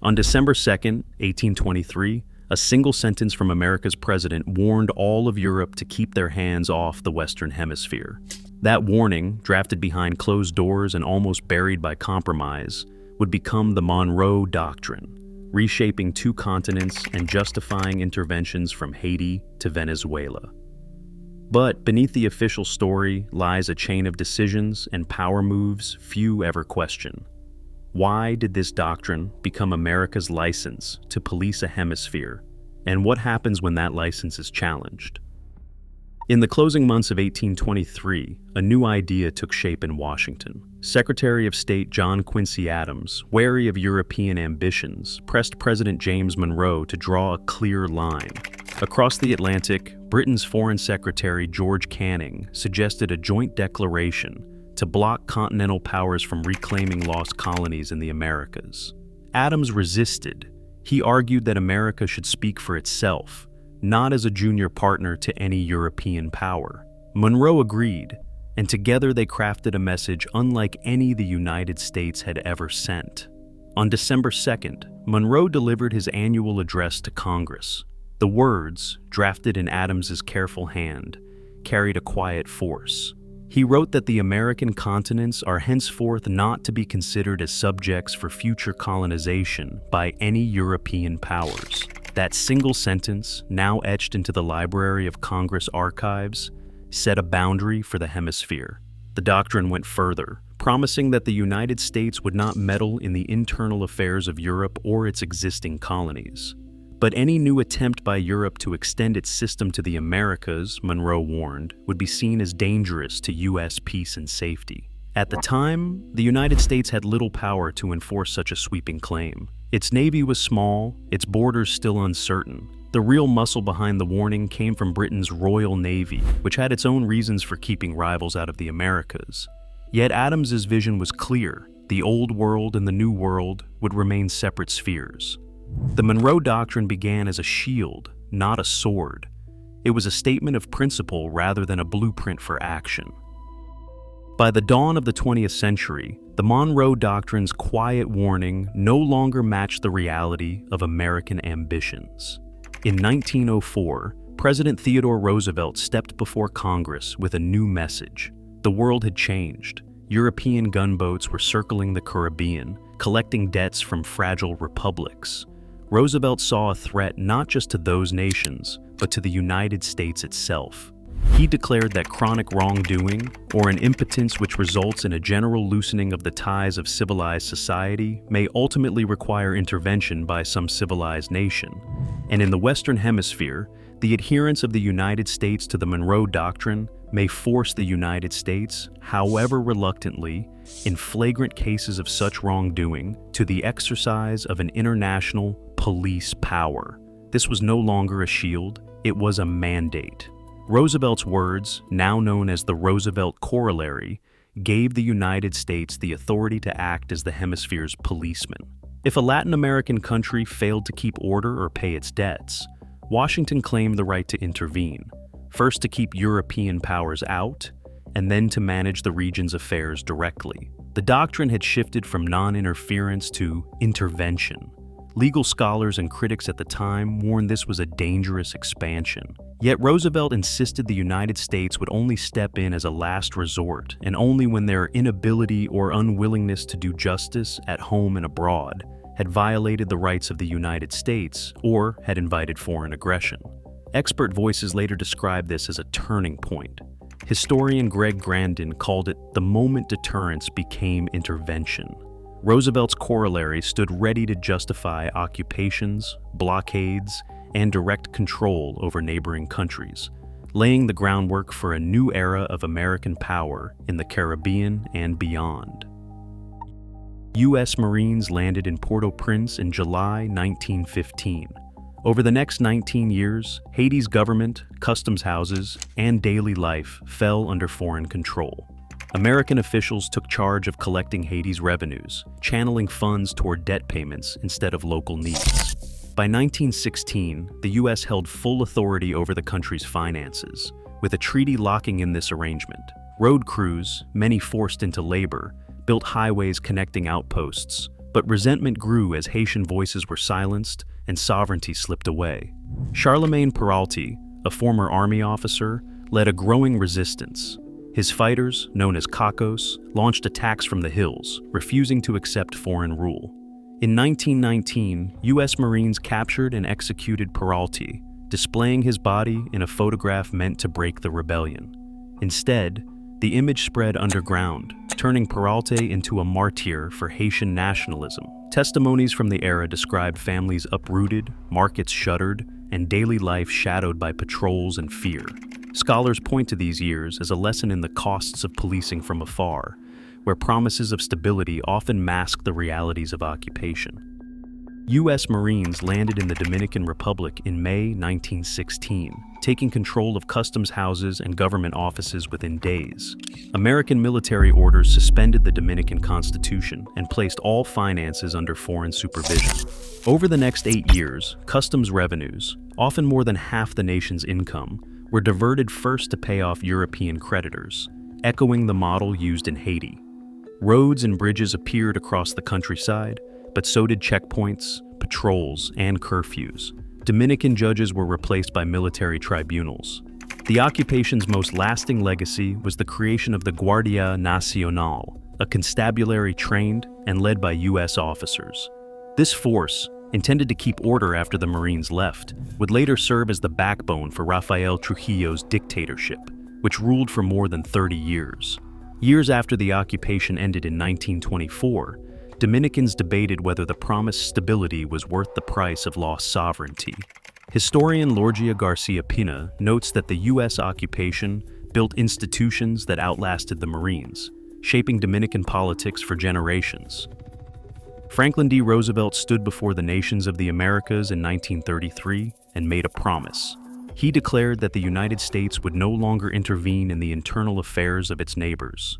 On December 2nd, 1823, a single sentence from America's president warned all of Europe to keep their hands off the Western Hemisphere. That warning, drafted behind closed doors and almost buried by compromise, would become the Monroe Doctrine, reshaping two continents and justifying interventions from Haiti to Venezuela. But beneath the official story lies a chain of decisions and power moves few ever question. Why did this doctrine become America's license to police a hemisphere, and what happens when that license is challenged? In the closing months of 1823, a new idea took shape in Washington. Secretary of State John Quincy Adams, wary of European ambitions, pressed President James Monroe to draw a clear line. Across the Atlantic, Britain's Foreign Secretary George Canning suggested a joint declaration to block continental powers from reclaiming lost colonies in the Americas. Adams resisted. He argued that America should speak for itself, not as a junior partner to any European power. Monroe agreed, and together they crafted a message unlike any the United States had ever sent. On December 2nd, Monroe delivered his annual address to Congress. The words, drafted in Adams's careful hand, carried a quiet force. He wrote that the American continents are henceforth not to be considered as subjects for future colonization by any European powers. That single sentence, now etched into the Library of Congress archives, set a boundary for the hemisphere. The doctrine went further, promising that the United States would not meddle in the internal affairs of Europe or its existing colonies. But any new attempt by Europe to extend its system to the Americas, Monroe warned, would be seen as dangerous to U.S. peace and safety. At the time, the United States had little power to enforce such a sweeping claim. Its navy was small, its borders still uncertain. The real muscle behind the warning came from Britain's Royal Navy, which had its own reasons for keeping rivals out of the Americas. Yet Adams's vision was clear. The Old World and the New World would remain separate spheres. The Monroe Doctrine began as a shield, not a sword. It was a statement of principle rather than a blueprint for action. By the dawn of the 20th century, the Monroe Doctrine's quiet warning no longer matched the reality of American ambitions. In 1904, President Theodore Roosevelt stepped before Congress with a new message. The world had changed. European gunboats were circling the Caribbean, collecting debts from fragile republics. Roosevelt saw a threat not just to those nations, but to the United States itself. He declared that chronic wrongdoing, or an impotence which results in a general loosening of the ties of civilized society, may ultimately require intervention by some civilized nation. And in the Western Hemisphere, the adherence of the United States to the Monroe Doctrine may force the United States, however reluctantly, in flagrant cases of such wrongdoing, to the exercise of an international police power. This was no longer a shield, it was a mandate. Roosevelt's words, now known as the Roosevelt corollary, gave the United States the authority to act as the hemisphere's policeman. If a Latin American country failed to keep order or pay its debts, Washington claimed the right to intervene, first to keep European powers out, and then to manage the region's affairs directly. The doctrine had shifted from non-interference to intervention. Legal scholars and critics at the time warned this was a dangerous expansion. Yet Roosevelt insisted the United States would only step in as a last resort, and only when their inability or unwillingness to do justice at home and abroad had violated the rights of the United States or had invited foreign aggression. Expert voices later described this as a turning point. Historian Greg Grandin called it the moment deterrence became intervention. Roosevelt's corollary stood ready to justify occupations, blockades, and direct control over neighboring countries, laying the groundwork for a new era of American power in the Caribbean and beyond. U.S. Marines landed in Port-au-Prince in July 1915. Over the next 19 years, Haiti's government, customs houses, and daily life fell under foreign control. American officials took charge of collecting Haiti's revenues, channeling funds toward debt payments instead of local needs. By 1916, the U.S. held full authority over the country's finances, with a treaty locking in this arrangement. Road crews, many forced into labor, built highways connecting outposts, But resentment grew as Haitian voices were silenced and sovereignty slipped away. Charlemagne Peralty, a former army officer, led a growing resistance. His fighters, known as Cacos, launched attacks from the hills, refusing to accept foreign rule. In 1919, U.S. Marines captured and executed Peralty, displaying his body in a photograph meant to break the rebellion. Instead, the image spread underground, turning Peralty into a martyr for Haitian nationalism. Testimonies from the era describe families uprooted, markets shuttered, and daily life shadowed by patrols and fear. Scholars point to these years as a lesson in the costs of policing from afar, where promises of stability often mask the realities of occupation. U.S. Marines landed in the Dominican Republic in May 1916, taking control of customs houses and government offices within days. American military orders suspended the Dominican Constitution and placed all finances under foreign supervision. Over the next 8 years, customs revenues, often more than half the nation's income, were diverted first to pay off European creditors, echoing the model used in Haiti. Roads and bridges appeared across the countryside, but so did checkpoints, patrols, and curfews. Dominican judges were replaced by military tribunals. The occupation's most lasting legacy was the creation of the Guardia Nacional, a constabulary trained and led by U.S. officers. This force, intended to keep order after the Marines left, would later serve as the backbone for Rafael Trujillo's dictatorship, which ruled for more than 30 years. Years after the occupation ended in 1924, Dominicans debated whether the promised stability was worth the price of lost sovereignty. Historian Lorgia Garcia Pina notes that the U.S. occupation built institutions that outlasted the Marines, shaping Dominican politics for generations. Franklin D. Roosevelt stood before the nations of the Americas in 1933 and made a promise. He declared that the United States would no longer intervene in the internal affairs of its neighbors.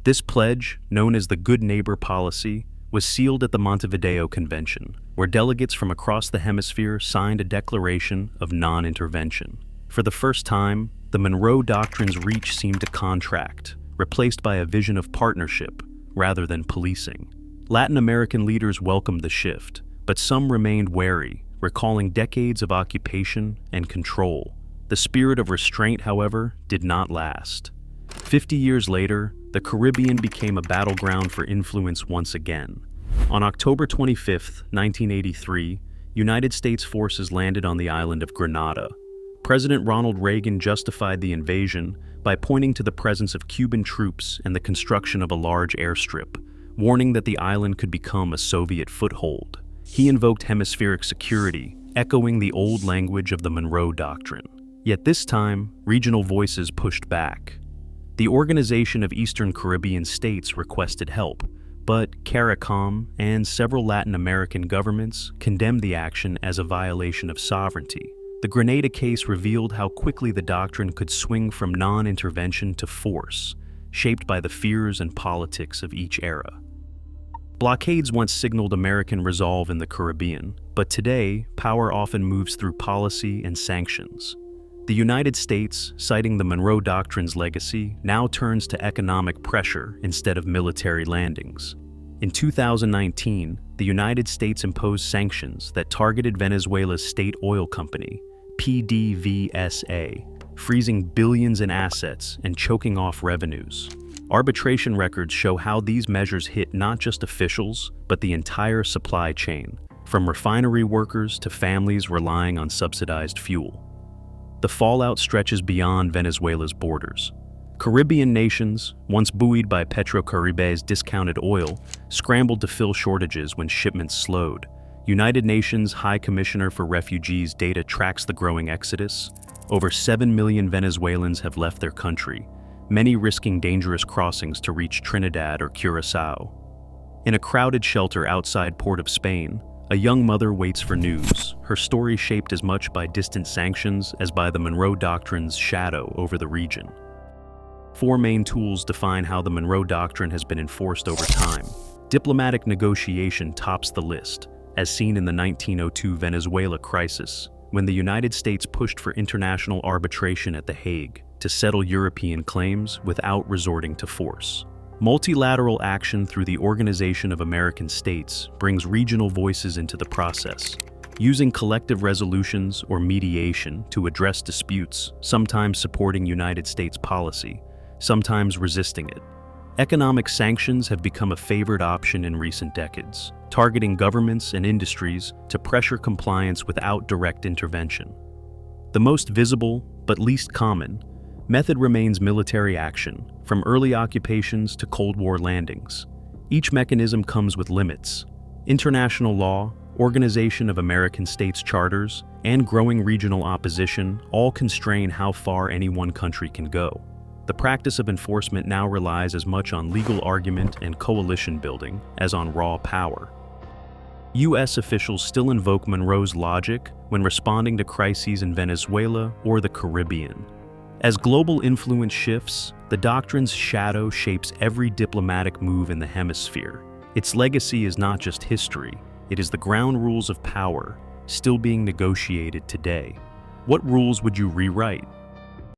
This pledge, known as the Good Neighbor Policy, was sealed at the Montevideo Convention, where delegates from across the hemisphere signed a declaration of non-intervention. For the first time, the Monroe Doctrine's reach seemed to contract, replaced by a vision of partnership rather than policing. Latin American leaders welcomed the shift, but some remained wary, recalling decades of occupation and control. The spirit of restraint, however, did not last. 50 years later, the Caribbean became a battleground for influence once again. On October 25, 1983, United States forces landed on the island of Grenada. President Ronald Reagan justified the invasion by pointing to the presence of Cuban troops and the construction of a large airstrip, warning that the island could become a Soviet foothold. He invoked hemispheric security, echoing the old language of the Monroe Doctrine. Yet this time, regional voices pushed back. The Organization of Eastern Caribbean States requested help, but CARICOM and several Latin American governments condemned the action as a violation of sovereignty. The Grenada case revealed how quickly the doctrine could swing from non-intervention to force, shaped by the fears and politics of each era. Blockades once signaled American resolve in the Caribbean, but today, power often moves through policy and sanctions. The United States, citing the Monroe Doctrine's legacy, now turns to economic pressure instead of military landings. In 2019, the United States imposed sanctions that targeted Venezuela's state oil company, PDVSA, freezing billions in assets and choking off revenues. Arbitration records show how these measures hit not just officials, but the entire supply chain, from refinery workers to families relying on subsidized fuel. The fallout stretches beyond Venezuela's borders. Caribbean nations, once buoyed by Petrocaribe's discounted oil, scrambled to fill shortages when shipments slowed. United Nations High Commissioner for Refugees data tracks the growing exodus. Over 7 million Venezuelans have left their country, many risking dangerous crossings to reach Trinidad or Curaçao. In a crowded shelter outside Port of Spain, a young mother waits for news, her story shaped as much by distant sanctions as by the Monroe Doctrine's shadow over the region. 4 main tools define how the Monroe Doctrine has been enforced over time. Diplomatic negotiation tops the list, as seen in the 1902 Venezuela crisis, when the United States pushed for international arbitration at The Hague to settle European claims without resorting to force. Multilateral action through the Organization of American States brings regional voices into the process, using collective resolutions or mediation to address disputes, sometimes supporting United States policy, sometimes resisting it. Economic sanctions have become a favored option in recent decades, targeting governments and industries to pressure compliance without direct intervention. The most visible, but least common, method remains military action, from early occupations to Cold War landings. Each mechanism comes with limits. International law, Organization of American States charters, and growing regional opposition all constrain how far any one country can go. The practice of enforcement now relies as much on legal argument and coalition building as on raw power. U.S. officials still invoke Monroe's logic when responding to crises in Venezuela or the Caribbean. As global influence shifts, the doctrine's shadow shapes every diplomatic move in the hemisphere. Its legacy is not just history, it is the ground rules of power, still being negotiated today. What rules would you rewrite?